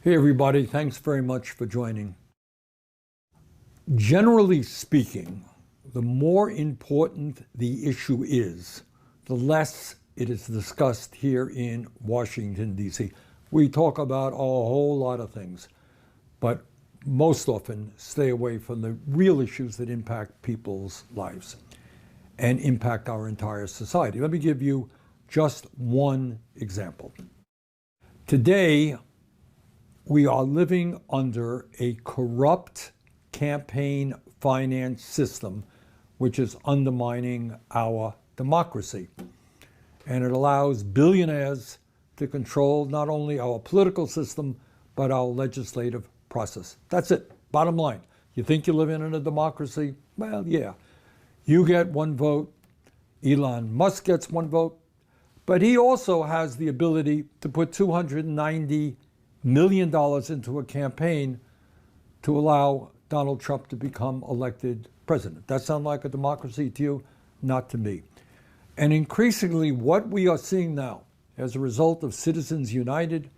Hey everybody, thanks very much for joining. Generally speaking, the more important the issue is, the less it is discussed here in Washington, D.C. We talk about a whole lot of things, but most often stay away from the real issues that impact people's lives and impact our entire society. Let me give you just one example. Today, we are living under a corrupt campaign finance system, which is undermining our democracy. And it allows billionaires to control not only our political system, but our legislative process. That's it, bottom line. You think you live in a democracy? Well, yeah. You get one vote, Elon Musk gets one vote, but he also has the ability to put $290 million into a campaign to allow Donald Trump to become elected president. That sound like a democracy to you? Not to me. And increasingly, what we are seeing now as a result of Citizens United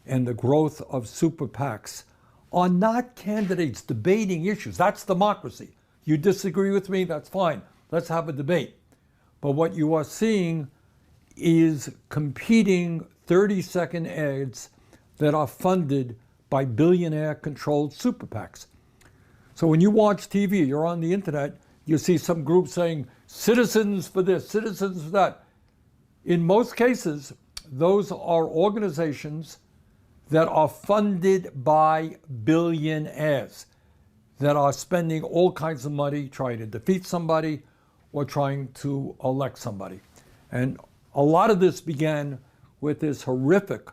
and the growth of super PACs are not candidates debating issues. That's democracy. You disagree with me, that's fine. Let's have a debate. But what you are seeing is competing 30-second ads that are funded by billionaire-controlled super PACs. So when you watch TV, you're on the internet, you see some group saying, citizens for this, citizens for that. In most cases, those are organizations that are funded by billionaires that are spending all kinds of money trying to defeat somebody or trying to elect somebody. And a lot of this began with this horrific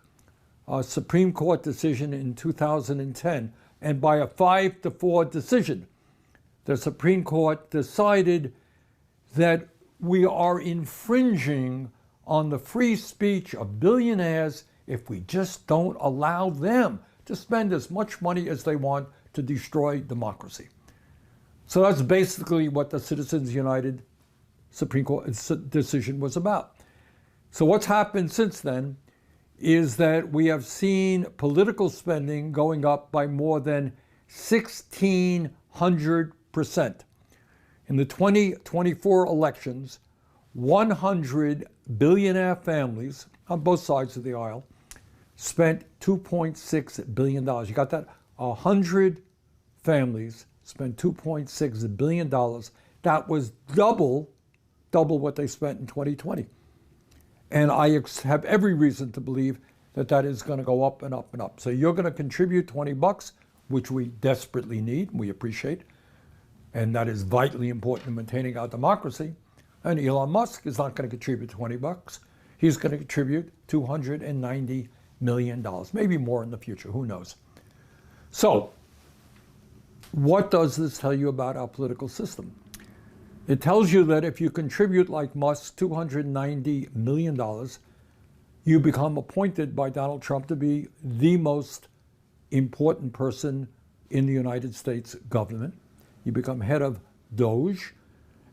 Supreme Court decision in 2010, and by a 5-4 decision, the Supreme Court decided that we are infringing on the free speech of billionaires if we just don't allow them to spend as much money as they want to destroy democracy. So that's basically what the Citizens United Supreme Court decision was about. So what's happened since then is that we have seen political spending going up by more than 1,600%. In the 2024 elections, 100 billionaire families on both sides of the aisle spent $2.6 billion. You got that? 100 families spent $2.6 billion. That was double what they spent in 2020. And I have every reason to believe that that is going to go up and up and up. So you're going to contribute $20, which we desperately need, we appreciate, and that is vitally important in maintaining our democracy. And Elon Musk is not going to contribute $20. He's going to contribute $290 million, maybe more in the future, who knows. So what does this tell you about our political system? It tells you that if you contribute, like Musk, $290 million, you become appointed by Donald Trump to be the most important person in the United States government. You become head of DOJ,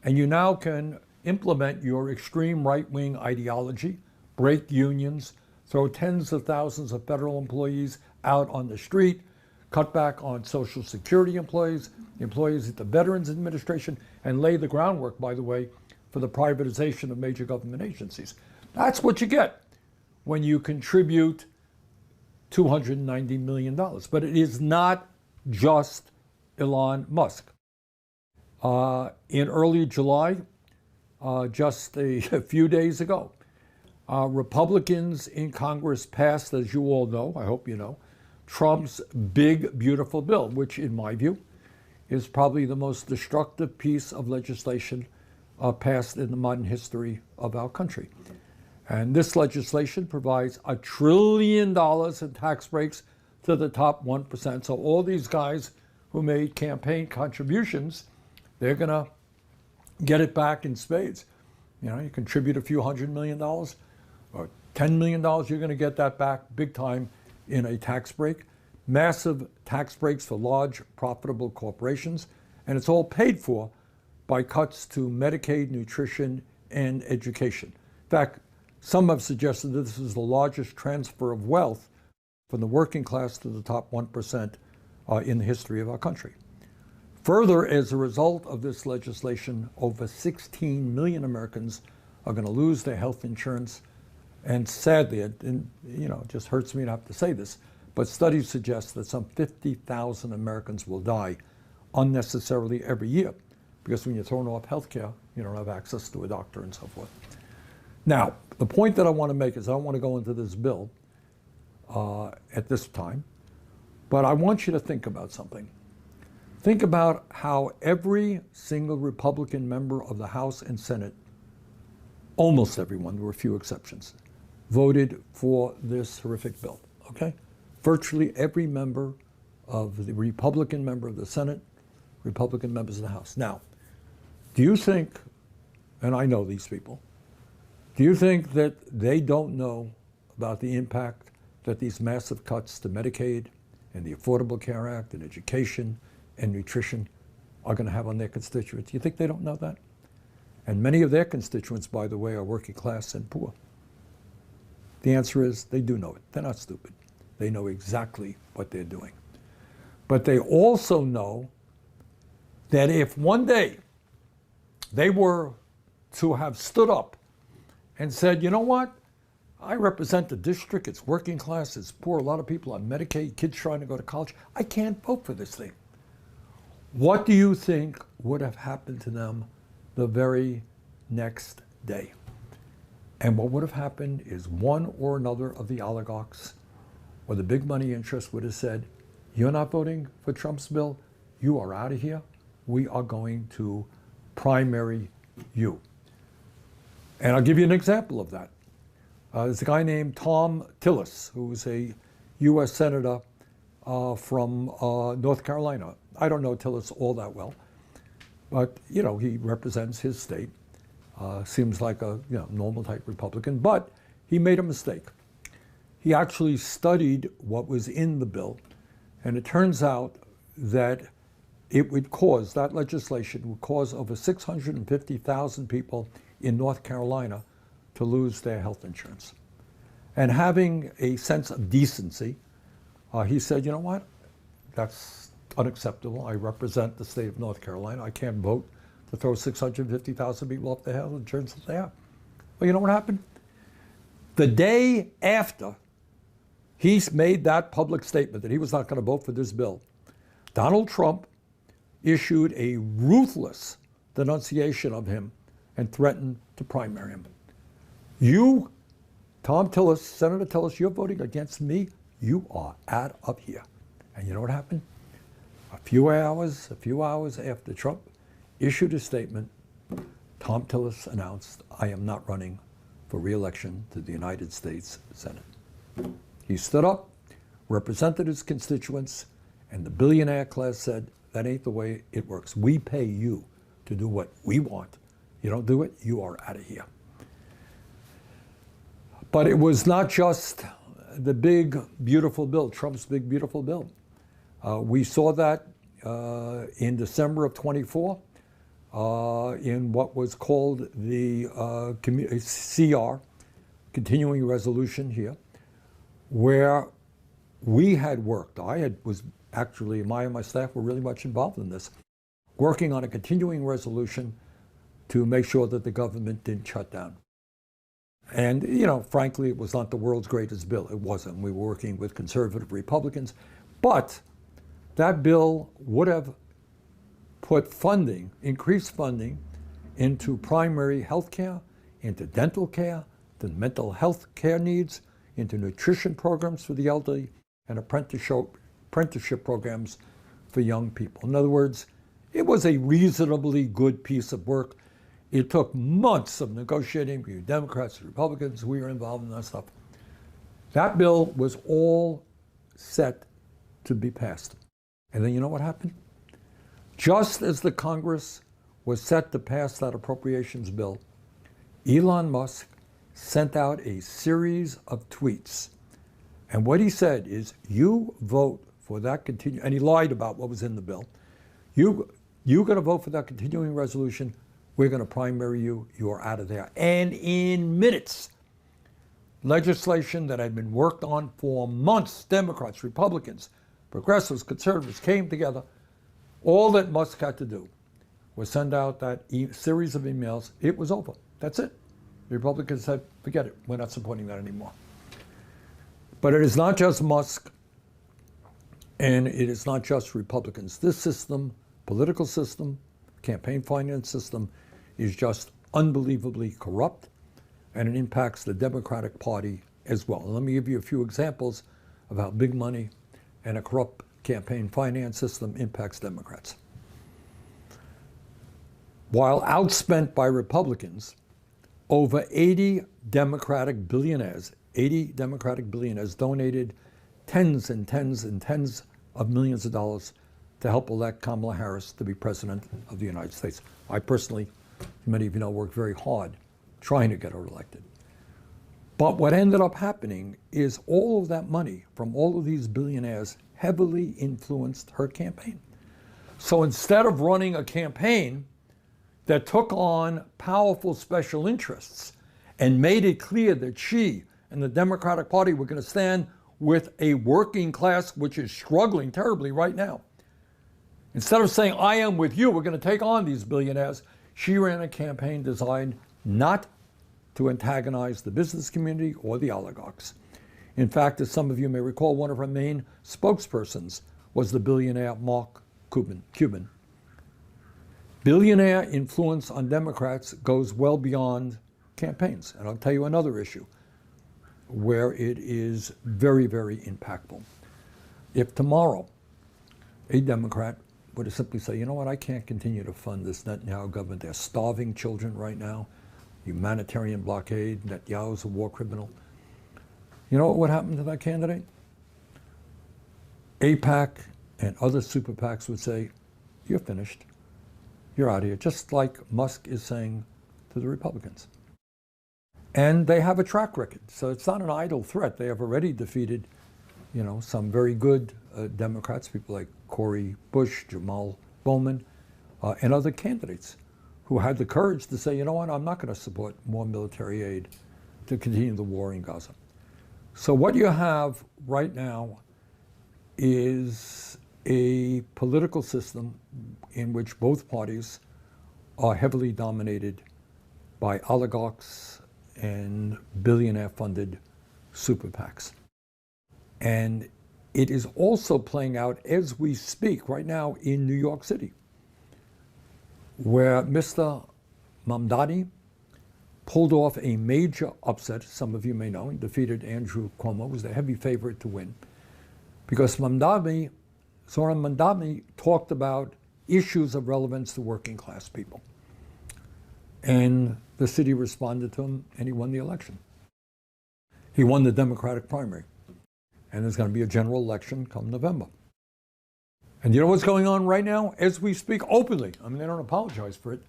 and you now can implement your extreme right-wing ideology, break unions, throw tens of thousands of federal employees out on the street, cut back on Social Security employees at the Veterans Administration, and lay the groundwork, by the way, for the privatization of major government agencies. That's what you get when you contribute $290 million. But it is not just Elon Musk. In early July, just a few days ago, Republicans in Congress passed, as you all know, I hope you know, Trump's big, beautiful bill, which in my view is probably the most destructive piece of legislation passed in the modern history of our country. And this legislation provides $1 trillion in tax breaks to the top 1%. So all these guys who made campaign contributions, they're going to get it back in spades. You know, you contribute a few $100 million or $10 million, you're going to get that back big time in a tax break. Massive tax breaks for large, profitable corporations, and it's all paid for by cuts to Medicaid, nutrition, and education. In fact, some have suggested that this is the largest transfer of wealth from the working class to the top 1% in the history of our country. Further, as a result of this legislation, over 16 million Americans are going to lose their health insurance. And sadly, it just hurts me to have to say this, but studies suggest that some 50,000 Americans will die unnecessarily every year, because when you're thrown off health care, you don't have access to a doctor and so forth. Now, the point that I want to make is I don't want to go into this bill at this time, but I want you to think about something. Think about how every single Republican member of the House and Senate, almost everyone, there were a few exceptions, voted for this horrific bill, okay? Virtually every member of the Republican member of the Senate, Republican members of the House. Now, do you think, and I know these people, do you think that they don't know about the impact that these massive cuts to Medicaid and the Affordable Care Act and education and nutrition are going to have on their constituents? You think they don't know that? And many of their constituents, by the way, are working class and poor. The answer is they do know it. They're not stupid. They know exactly what they're doing. But they also know that if one day they were to have stood up and said, you know what, I represent the district, it's working class, it's poor, a lot of people on Medicaid, kids trying to go to college, I can't vote for this thing. What do you think would have happened to them the very next day? And what would have happened is one or another of the oligarchs or the big money interests would have said, you're not voting for Trump's bill, you are out of here, we are going to primary you. And I'll give you an example of that. There's a guy named Tom Tillis, who's a U.S. Senator from North Carolina. I don't know Tillis all that well, but he represents his state. Seems like a normal type Republican, but he made a mistake. He actually studied what was in the bill, and it turns out that that legislation would cause over 650,000 people in North Carolina to lose their health insurance. And having a sense of decency, he said, you know what, that's unacceptable. I represent the state of North Carolina. I can't vote to throw 650,000 people off the health insurance that they have. Well, you know what happened? The day after he made that public statement that he was not going to vote for this bill, Donald Trump issued a ruthless denunciation of him and threatened to primary him. You, Tom Tillis, Senator Tillis, you're voting against me, you are out of here. And you know what happened? A few hours after Trump issued a statement, Tom Tillis announced, I am not running for re-election to the United States Senate. He stood up, represented his constituents, and the billionaire class said, that ain't the way it works. We pay you to do what we want. You don't do it, you are out of here. But it was not just the big, beautiful bill, Trump's big, beautiful bill. We saw that in December of 24 in what was called the CR, continuing resolution here, where we had worked. Actually, my staff were really much involved in this, working on a continuing resolution to make sure that the government didn't shut down. And, frankly, it was not the world's greatest bill. It wasn't. We were working with conservative Republicans. But that bill would have put funding, increased funding, into primary health care, into dental care, to mental health care needs, into nutrition programs for the elderly, and apprenticeship programs for young people. In other words, it was a reasonably good piece of work. It took months of negotiating between Democrats and Republicans. We were involved in that stuff. That bill was all set to be passed. And then you know what happened? Just as the Congress was set to pass that appropriations bill, Elon Musk sent out a series of tweets. And what he said is, you vote for that and he lied about what was in the bill. You're going to vote for that continuing resolution. We're going to primary you. You are out of there. And in minutes, legislation that had been worked on for months. Democrats, Republicans, progressives, conservatives came together. All that Musk had to do was send out that series of emails. It was over. That's it. The Republicans said, forget it. We're not supporting that anymore. But it is not just Musk, and it is not just Republicans. This system, political system, campaign finance system, is just unbelievably corrupt, and it impacts the Democratic Party as well. And let me give you a few examples of how big money and a corrupt campaign finance system impacts Democrats. While outspent by Republicans, over 80 Democratic billionaires donated tens and tens and tens of millions of dollars to help elect Kamala Harris to be president of the United States. I personally, many of you know, worked very hard trying to get her elected. But what ended up happening is all of that money from all of these billionaires heavily influenced her campaign. So instead of running a campaign that took on powerful special interests and made it clear that she and the Democratic Party were going to stand with a working class which is struggling terribly right now, instead of saying, I am with you, we're going to take on these billionaires, she ran a campaign designed not to antagonize the business community or the oligarchs. In fact, as some of you may recall, one of her main spokespersons was the billionaire Mark Cuban. Billionaire influence on Democrats goes well beyond campaigns. And I'll tell you another issue where it is very, very impactful. If tomorrow a Democrat were to simply say, you know what, I can't continue to fund this Netanyahu government. They're starving children right now. Humanitarian blockade. Netanyahu's a war criminal. You know what would happen to that candidate? AIPAC and other super PACs would say, you're finished. You're out of here. Just like Musk is saying to the Republicans. And they have a track record. So it's not an idle threat. They have already defeated, you know, some very good Democrats, people like Cori Bush, Jamal Bowman, and other candidates who had the courage to say, you know what, I'm not going to support more military aid to continue the war in Gaza. So what you have right now is a political system in which both parties are heavily dominated by oligarchs and billionaire-funded super PACs. And it is also playing out as we speak right now in New York City, where Mr. Mamdani pulled off a major upset. Some of you may know, he defeated Andrew Cuomo, was the heavy favorite to win, because Zohran Mamdani talked about issues of relevance to working class people. And the city responded to him, and he won the election. He won the Democratic primary. And there's going to be a general election come November. And you know what's going on right now as we speak openly? I mean, they don't apologize for it.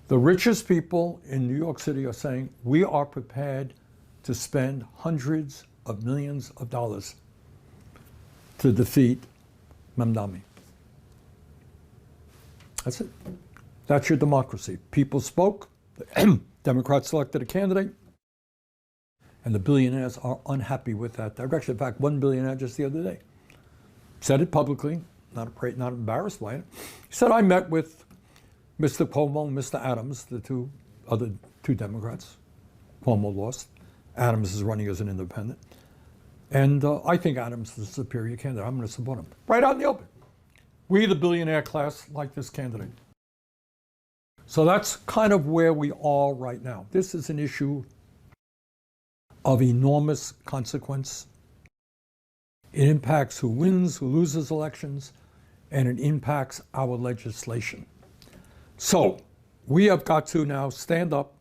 The richest people in New York City are saying, we are prepared to spend hundreds of millions of dollars to defeat Mamdani. That's it. That's your democracy. People spoke, the Democrats selected a candidate, and the billionaires are unhappy with that direction. In fact, one billionaire just the other day said it publicly, not embarrassed by it. He said, I met with Mr. Cuomo and Mr. Adams, the other two Democrats. Cuomo lost. Adams is running as an independent. And I think Adams is a superior candidate. I'm going to support him. Right out in the open. We, the billionaire class, like this candidate. So that's kind of where we are right now. This is an issue of enormous consequence. It impacts who wins, who loses elections, and it impacts our legislation. So we have got to now stand up,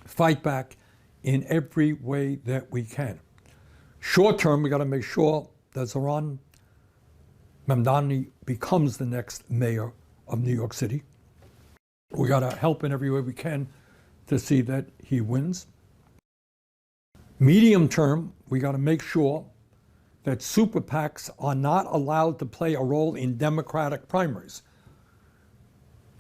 fight back in every way that we can. Short term, we got to make sure that Zohran Mamdani becomes the next mayor of New York City. We got to help in every way we can to see that he wins. Medium term, we got to make sure that super PACs are not allowed to play a role in Democratic primaries.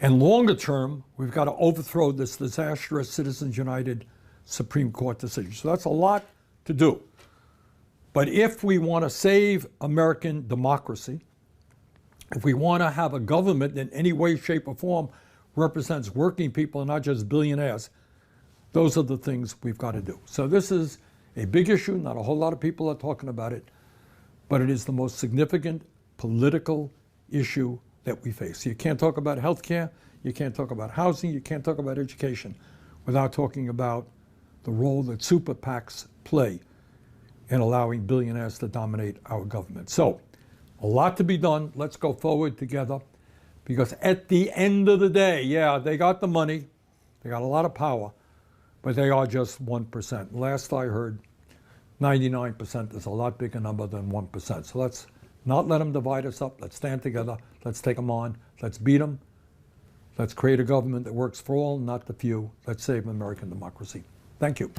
And longer term, we've got to overthrow this disastrous Citizens United Supreme Court decision. So that's a lot to do. But if we want to save American democracy, if we want to have a government that in any way, shape, or form represents working people and not just billionaires, those are the things we've got to do. So this is a big issue. Not a whole lot of people are talking about it, but it is the most significant political issue that we face. You can't talk about health care, you can't talk about housing, you can't talk about education without talking about the role that super PACs play in allowing billionaires to dominate our government. So, a lot to be done. Let's go forward together, because at the end of the day, yeah, they got the money, they got a lot of power, but they are just 1%. Last I heard, 99% is a lot bigger number than 1%. So let's not let them divide us up. Let's stand together. Let's take them on. Let's beat them. Let's create a government that works for all, not the few. Let's save American democracy. Thank you.